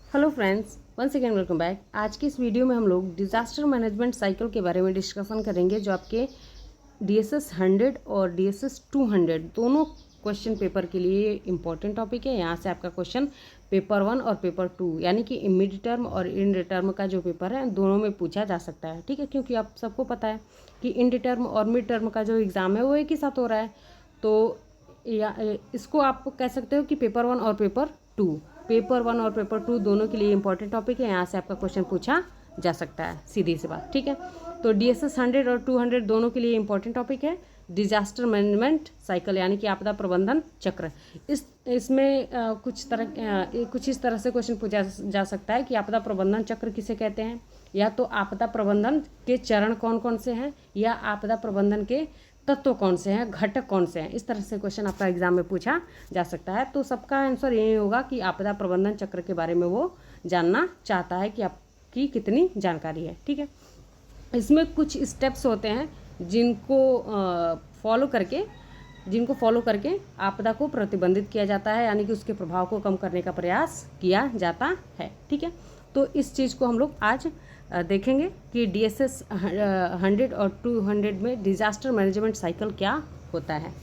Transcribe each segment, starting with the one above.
Hello friends, once again welcome back. आज की इस वीडियो में हम लोग डिज़ास्टर मैनेजमेंट साइकिल के बारे में डिस्कशन करेंगे, जो आपके DSS 100 और DSS 200 दोनों क्वेश्चन पेपर के लिए इम्पोर्टेंट टॉपिक है। यहाँ से आपका क्वेश्चन पेपर 1 और पेपर 2 यानी कि मिड टर्म और इंड टर्म का जो पेपर है दोनों में पूछा जा सकता है। ठीक है, क्योंकि आप सबको पता है कि इंड टर्म और मिड टर्म का जो एग्ज़ाम है वो एक ही साथ हो रहा है। तो या इसको आप कह सकते हो कि पेपर 1 और पेपर 2 दोनों के लिए इंपॉर्टेंट टॉपिक है। यहाँ से आपका क्वेश्चन पूछा जा सकता है, सीधी सी बात। ठीक है, तो DSS 100 और 200 दोनों के लिए इंपॉर्टेंट टॉपिक है डिजास्टर मैनेजमेंट साइकिल यानी कि आपदा प्रबंधन चक्र। इसमें कुछ इस तरह से क्वेश्चन पूछा जा सकता है कि आपदा प्रबंधन चक्र किसे कहते हैं, या तो आपदा प्रबंधन के चरण कौन कौन से हैं, या आपदा प्रबंधन के तत्व कौन से हैं, घटक कौन से हैं। इस तरह से क्वेश्चन आपका एग्जाम में पूछा जा सकता है। तो सबका आंसर यही होगा कि आपदा प्रबंधन चक्र के बारे में वो जानना चाहता है कि आपकी कितनी जानकारी है। ठीक है, इसमें कुछ स्टेप्स होते हैं जिनको फॉलो करके आपदा को प्रतिबंधित किया जाता है, यानी कि उसके प्रभाव को कम करने का प्रयास किया जाता है। ठीक है, तो इस चीज़ को हम लोग आज देखेंगे कि DSS 100 और 200 में डिज़ास्टर मैनेजमेंट साइकिल क्या होता है।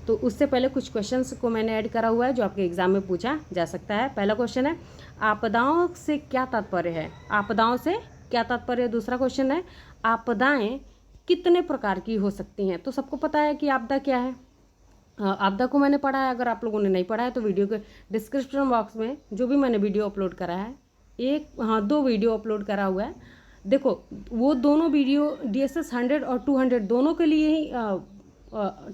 तो उससे पहले कुछ क्वेश्चंस को मैंने ऐड करा हुआ है जो आपके एग्जाम में पूछा जा सकता है। पहला क्वेश्चन है, आपदाओं से क्या तात्पर्य है। आपदाओं से क्या तात्पर्य है। दूसरा क्वेश्चन है, आपदाएं कितने प्रकार की हो सकती हैं। तो सबको पता है कि आपदा क्या है। आपदा को मैंने पढ़ा है। अगर आप लोगों ने नहीं पढ़ा है तो वीडियो के डिस्क्रिप्शन बॉक्स में जो भी मैंने वीडियो अपलोड करा है, दो वीडियो अपलोड करा हुआ है, देखो वो दोनों वीडियो DSS 100 और 200 दोनों के लिए ही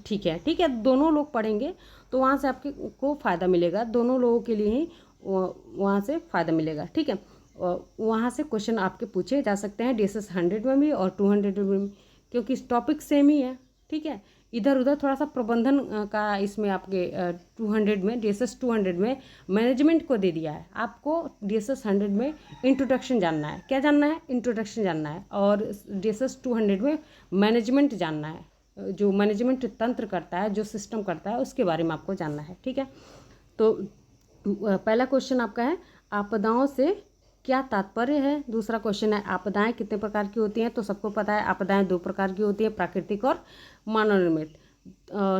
ठीक है, दोनों लोग पढ़ेंगे तो वहाँ से आपके को फ़ायदा मिलेगा। दोनों लोगों के लिए ही वहाँ से फ़ायदा मिलेगा। ठीक है, वहाँ से क्वेश्चन आपके पूछे जा सकते हैं DSS 100 में भी और 200 में भी, क्योंकि टॉपिक सेम ही है। ठीक है, इधर उधर थोड़ा सा प्रबंधन का इसमें आपके 200 में DSS 200 में मैनेजमेंट को दे दिया है। आपको DSS 100 में इंट्रोडक्शन जानना है। क्या जानना है? इंट्रोडक्शन जानना है। और DSS 200 में मैनेजमेंट जानना है, जो मैनेजमेंट तंत्र करता है, जो सिस्टम करता है, उसके बारे में आपको जानना है। ठीक है, तो पहला क्वेश्चन आपका है, आपदाओं से क्या तात्पर्य है। दूसरा क्वेश्चन है, आपदाएं कितने प्रकार की होती हैं। तो सबको पता है आपदाएं 2 प्रकार की होती हैं, प्राकृतिक और मानव निर्मित।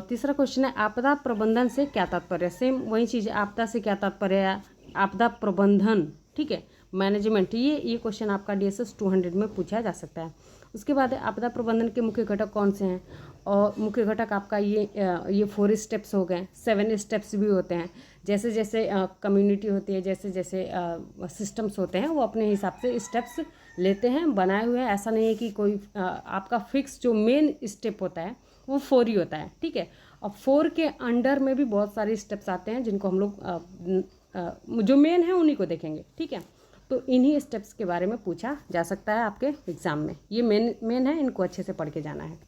तीसरा क्वेश्चन है, आपदा प्रबंधन से क्या तात्पर्य। सेम वही चीज़ है, आपदा से क्या तात्पर्य है, आपदा प्रबंधन। ठीक है, मैनेजमेंट। ये क्वेश्चन आपका DSS 200 में पूछा जा सकता है। उसके बाद आपदा प्रबंधन के मुख्य घटक कौन से हैं, और मुख्य घटक आपका ये 4 स्टेप्स हो गए। 7 स्टेप्स भी होते हैं। जैसे जैसे कम्युनिटी होती है, जैसे जैसे सिस्टम्स होते हैं, वो अपने हिसाब से स्टेप्स लेते हैं, बनाए हुए हैं। ऐसा नहीं है कि कोई आपका फिक्स जो मेन स्टेप होता है वो 4 ही होता है। ठीक है, और 4 के अंडर में भी बहुत सारे स्टेप्स आते हैं जिनको हम लोग जो मेन है उन्हीं को देखेंगे। ठीक है, तो इन्हीं स्टेप्स के बारे में पूछा जा सकता है आपके एग्ज़ाम में। ये मेन है, इनको अच्छे से पढ़ के जाना है।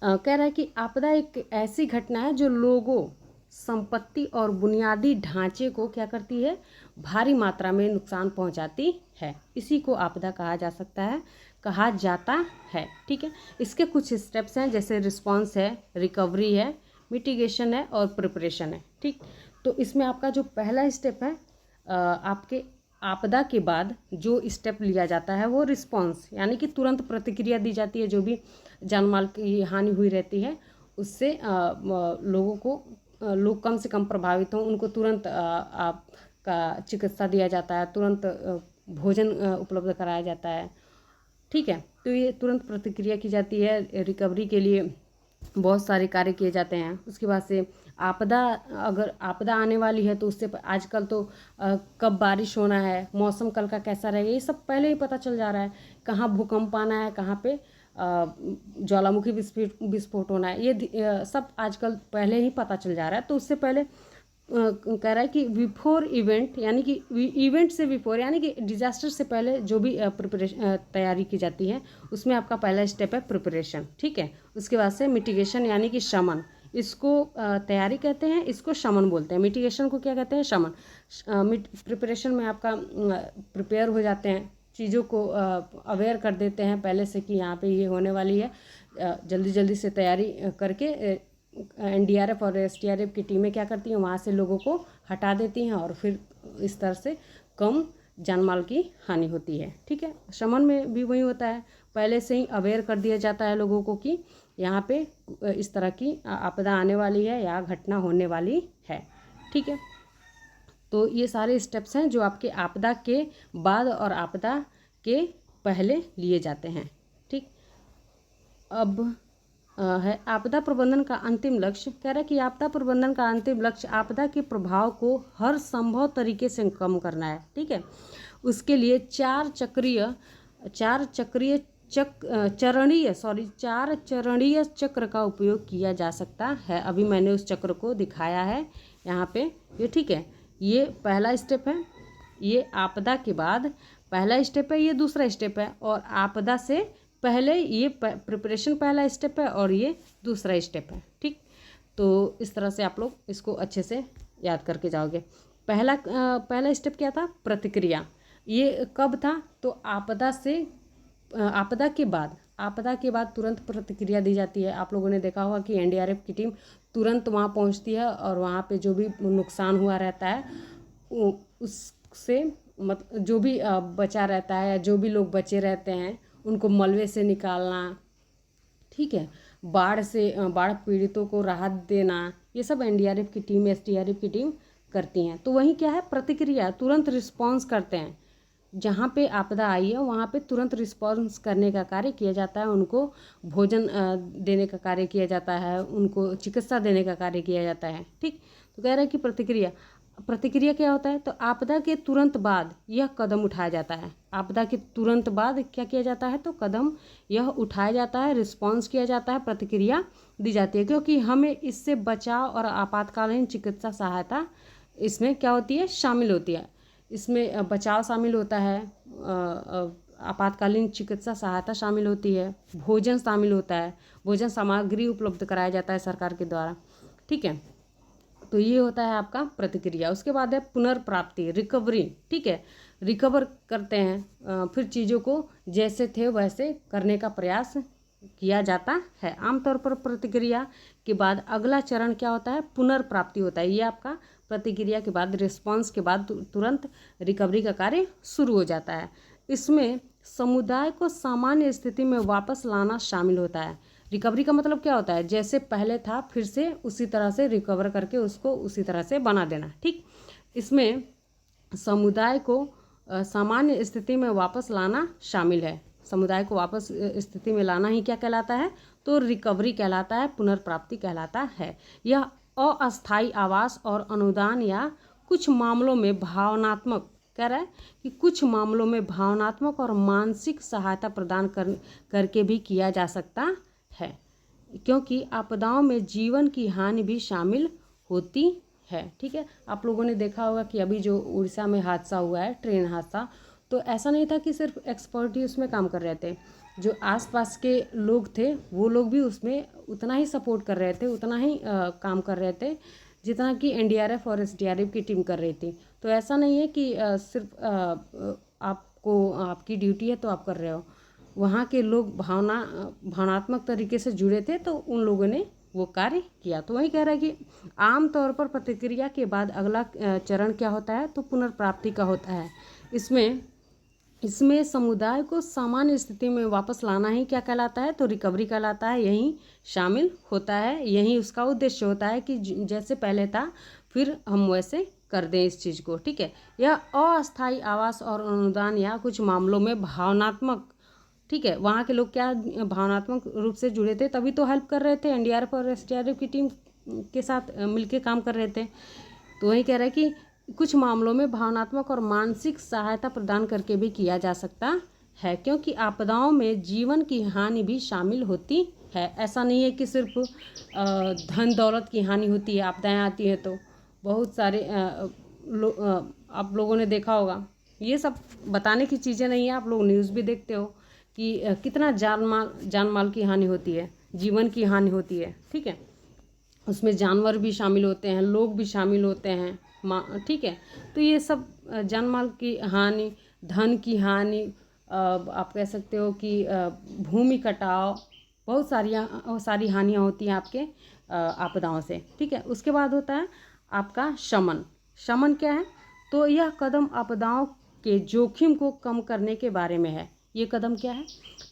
कह रहा है कि आपदा एक ऐसी घटना है जो लोगों, संपत्ति और बुनियादी ढांचे को क्या करती है, भारी मात्रा में नुकसान पहुंचाती है। इसी को आपदा कहा जाता है। ठीक है, इसके कुछ स्टेप्स हैं, जैसे रिस्पांस है, रिकवरी है, मिटिगेशन है और प्रिपरेशन है। ठीक, तो इसमें आपका जो पहला स्टेप है, आपके आपदा के बाद जो स्टेप लिया जाता है वो रिस्पांस, यानी कि तुरंत प्रतिक्रिया दी जाती है। जो भी जान माल की हानि हुई रहती है उससे लोग कम से कम प्रभावित हों, उनको तुरंत आपका चिकित्सा दिया जाता है, तुरंत भोजन उपलब्ध कराया जाता है। ठीक है, तो ये तुरंत प्रतिक्रिया की जाती है। रिकवरी के लिए बहुत सारे कार्य किए जाते हैं। उसके बाद से अगर आपदा आने वाली है तो उससे आजकल तो कब बारिश होना है, मौसम कल का कैसा रहेगा, ये सब पहले ही पता चल जा रहा है। कहाँ भूकंप आना है, कहाँ पे ज्वालामुखी विस्फोट होना है, ये सब आजकल पहले ही पता चल जा रहा है। तो उससे पहले कह रहा है कि बिफोर इवेंट, यानी कि इवेंट से बिफोर, यानी कि डिजास्टर से पहले जो भी प्रिपरेशन तैयारी की जाती है, उसमें आपका पहला स्टेप है प्रिपरेशन। ठीक है, उसके बाद से मिटिगेशन, यानी कि शमन। इसको तैयारी कहते हैं, इसको शमन बोलते हैं। मिटिगेशन को क्या कहते हैं, शमन। प्रिपरेशन में आपका प्रिपेयर हो जाते हैं, चीज़ों को अवेयर कर देते हैं पहले से कि यहाँ पे ये होने वाली है। जल्दी जल्दी से तैयारी करके NDRF और SDRF की टीमें क्या करती हैं, वहाँ से लोगों को हटा देती हैं और फिर इस तरह से कम जान माल की हानि होती है। ठीक है, शमन में भी वही होता है, पहले से ही अवेयर कर दिया जाता है लोगों को कि यहाँ पे इस तरह की आपदा आने वाली है या घटना होने वाली है। ठीक है, तो ये सारे स्टेप्स हैं जो आपके आपदा के बाद और आपदा के पहले लिए जाते हैं। ठीक, अब है आपदा प्रबंधन का अंतिम लक्ष्य। कह रहा है कि आपदा प्रबंधन का अंतिम लक्ष्य आपदा के प्रभाव को हर संभव तरीके से कम करना है। ठीक है, उसके लिए चार चरणीय चक्र का उपयोग किया जा सकता है। अभी मैंने उस चक्र को दिखाया है यहाँ पे, ये ठीक है। ये पहला स्टेप है, ये आपदा के बाद पहला स्टेप है, ये दूसरा स्टेप है, और आपदा से पहले ये प्रिपरेशन पहला स्टेप है और ये दूसरा स्टेप है। ठीक, तो इस तरह से आप लोग इसको अच्छे से याद करके जाओगे। पहला स्टेप क्या था? प्रतिक्रिया। ये कब था? तो आपदा के बाद तुरंत प्रतिक्रिया दी जाती है। आप लोगों ने देखा होगा कि एनडीआरएफ की टीम तुरंत वहाँ पहुँचती है और वहाँ पे जो भी नुकसान हुआ रहता है उससे जो भी बचा रहता है, जो भी लोग बचे रहते हैं उनको मलबे से निकालना, ठीक है, बाढ़ पीड़ितों को राहत देना, ये सब एनडीआरएफ की टीम, एसडीआरएफ की टीम करती हैं। तो वही क्या है? प्रतिक्रिया, तुरंत रिस्पांस करते हैं। जहाँ पे आपदा आई है वहाँ पे तुरंत रिस्पांस करने का कार्य किया जाता है। उनको भोजन देने का कार्य किया जाता है, उनको चिकित्सा देने का कार्य किया जाता है। ठीक, तो कह रहा है कि प्रतिक्रिया क्या होता है? तो आपदा के तुरंत बाद यह कदम उठाया जाता है। आपदा के तुरंत बाद क्या किया जाता है? तो कदम यह उठाया जाता है, रिस्पांस किया जाता है, प्रतिक्रिया दी जाती है, क्योंकि हमें इससे बचाव और आपातकालीन चिकित्सा सहायता इसमें क्या होती है? शामिल होती है। इसमें बचाव शामिल होता है, आपातकालीन चिकित्सा सहायता शामिल होती है, भोजन शामिल होता है, भोजन सामग्री उपलब्ध कराया जाता है सरकार के द्वारा। ठीक है, तो ये होता है आपका प्रतिक्रिया। उसके बाद है पुनर्प्राप्ति, रिकवरी। ठीक है, रिकवर करते हैं, फिर चीज़ों को जैसे थे वैसे करने का प्रयास किया जाता है। आमतौर पर प्रतिक्रिया के बाद अगला चरण क्या होता है? पुनर्प्राप्ति होता है। ये आपका प्रतिक्रिया के बाद, रिस्पांस के बाद तुरंत रिकवरी का कार्य शुरू हो जाता है। इसमें समुदाय को सामान्य स्थिति में वापस लाना शामिल होता है। रिकवरी का मतलब क्या होता है? जैसे पहले था फिर से उसी तरह से रिकवर करके उसको उसी तरह से बना देना। ठीक, इसमें समुदाय को सामान्य स्थिति में वापस लाना शामिल है। समुदाय को वापस स्थिति में लाना ही क्या कहलाता है? तो रिकवरी कहलाता है, पुनर्प्राप्ति कहलाता है। यह अस्थायी आवास और अनुदान या कुछ मामलों में भावनात्मक, कह रहा है कि कुछ मामलों में भावनात्मक और मानसिक सहायता प्रदान करके भी किया जा सकता है, क्योंकि आपदाओं में जीवन की हानि भी शामिल होती है। ठीक है, आप लोगों ने देखा होगा कि अभी जो उड़ीसा में हादसा हुआ है, ट्रेन हादसा, तो ऐसा नहीं था कि सिर्फ एक्सपर्ट ही उसमें काम कर रहे थे। जो आसपास के लोग थे वो लोग भी उसमें उतना ही सपोर्ट कर रहे थे, उतना ही काम कर रहे थे जितना कि एनडीआरएफ और एसडीआरएफ की टीम कर रही थी। तो ऐसा नहीं है कि सिर्फ आपको आपकी ड्यूटी है तो आप कर रहे हो। वहाँ के लोग भावनात्मक तरीके से जुड़े थे तो उन लोगों ने वो कार्य किया। तो वही कह रहा है कि आमतौर पर प्रतिक्रिया के बाद अगला चरण क्या होता है? तो पुनर्प्राप्ति का होता है। इसमें समुदाय को सामान्य स्थिति में वापस लाना ही क्या कहलाता है? तो रिकवरी कहलाता है। यही शामिल होता है, यही उसका उद्देश्य होता है कि जैसे पहले था फिर हम वैसे कर दें इस चीज़ को। ठीक है, यह अस्थायी आवास और अनुदान या कुछ मामलों में भावनात्मक, ठीक है, वहाँ के लोग क्या भावनात्मक रूप से जुड़े थे तभी तो हेल्प कर रहे थे, एनडीआरएफ और एसडीआरएफ की टीम के साथ मिलके काम कर रहे थे। तो वही कह रहा है कि कुछ मामलों में भावनात्मक और मानसिक सहायता प्रदान करके भी किया जा सकता है, क्योंकि आपदाओं में जीवन की हानि भी शामिल होती है। ऐसा नहीं है कि सिर्फ धन दौलत की हानि होती है, आपदाएं आती हैं तो बहुत सारे आप लोगों ने देखा होगा। ये सब बताने की चीज़ें नहीं है, आप लोग न्यूज़ भी देखते हो कि कितना जान माल की हानि होती है, जीवन की हानि होती है। ठीक है, उसमें जानवर भी शामिल होते हैं, लोग भी शामिल होते हैं, ठीक है। तो ये सब जान माल की हानि, धन की हानि, आप कह सकते हो कि भूमि कटाव, बहुत सारी हानियाँ होती हैं आपके आपदाओं से। ठीक है, उसके बाद होता है आपका शमन। शमन क्या है? तो यह कदम आपदाओं के जोखिम को कम करने के बारे में है। ये कदम क्या है?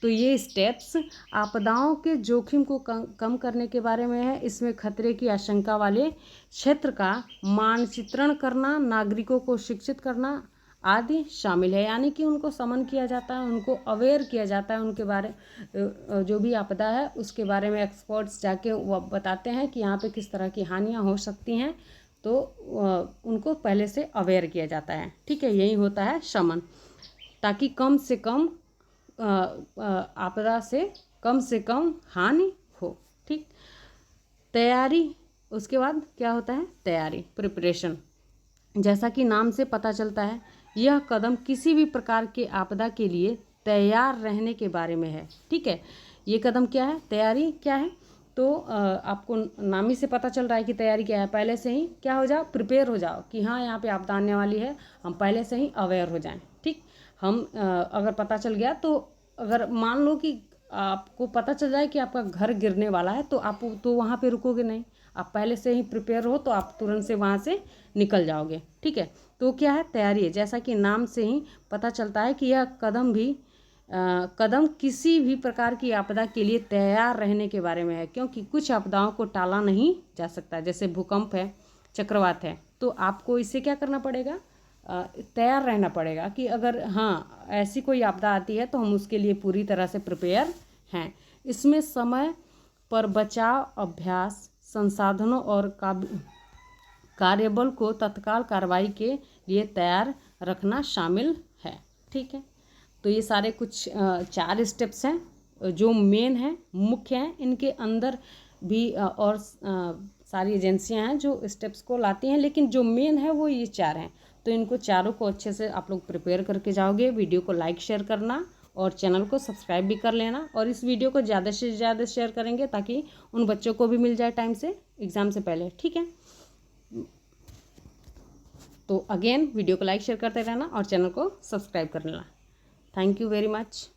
तो ये स्टेप्स आपदाओं के जोखिम को कम करने के बारे में है। इसमें खतरे की आशंका वाले क्षेत्र का मानचित्रण करना, नागरिकों को शिक्षित करना आदि शामिल है। यानी कि उनको समन किया जाता है, उनको अवेयर किया जाता है, उनके बारे जो भी आपदा है उसके बारे में एक्सपर्ट्स जाके वो बताते हैं कि यहाँ पे किस तरह की हानियाँ हो सकती हैं, तो उनको पहले से अवेयर किया जाता है। ठीक है, यही होता है शमन, ताकि कम से कम आपदा से कम हानि हो। ठीक, तैयारी, उसके बाद क्या होता है? तैयारी, प्रिपरेशन। जैसा कि नाम से पता चलता है, यह कदम किसी भी प्रकार के आपदा के लिए तैयार रहने के बारे में है। ठीक है, ये कदम क्या है? तैयारी क्या है? तो आपको नाम ही से पता चल रहा है कि तैयारी क्या है। पहले से ही क्या हो जाओ? प्रिपेयर हो जाओ कि हाँ यहाँ पे आपदा आने वाली है, हम पहले से ही अवेयर हो जाएं। ठीक, हम अगर पता चल गया तो अगर मान लो कि आपको पता चल जाए कि आपका घर गिरने वाला है, तो आप तो वहाँ पे रुकोगे नहीं, आप पहले से ही प्रिपेयर हो तो आप तुरंत से वहाँ से निकल जाओगे। ठीक है, तो क्या है? तैयारी है। जैसा कि नाम से ही पता चलता है कि यह कदम किसी भी प्रकार की आपदा के लिए तैयार रहने के बारे में है, क्योंकि कुछ आपदाओं को टाला नहीं जा सकता, जैसे भूकंप है, चक्रवात है, तो आपको इससे क्या करना पड़ेगा? तैयार रहना पड़ेगा कि अगर हाँ ऐसी कोई आपदा आती है तो हम उसके लिए पूरी तरह से प्रिपेयर हैं। इसमें समय पर बचाव अभ्यास, संसाधनों और कार्यबल को तत्काल कार्रवाई के लिए तैयार रखना शामिल है। ठीक है, तो ये सारे कुछ 4 स्टेप्स हैं जो मेन हैं, मुख्य हैं। इनके अंदर भी और सारी एजेंसियां हैं जो स्टेप्स को लाती हैं, लेकिन जो मेन है वो ये 4 हैं। तो इनको चारों को अच्छे से आप लोग प्रिपेयर करके जाओगे। वीडियो को लाइक शेयर करना और चैनल को सब्सक्राइब भी कर लेना, और इस वीडियो को ज़्यादा से ज़्यादा शेयर करेंगे ताकि उन बच्चों को भी मिल जाए टाइम से एग्ज़ाम से पहले। ठीक है, तो अगेन वीडियो को लाइक शेयर करते रहना और चैनल को सब्सक्राइब कर लेना। Thank you very much.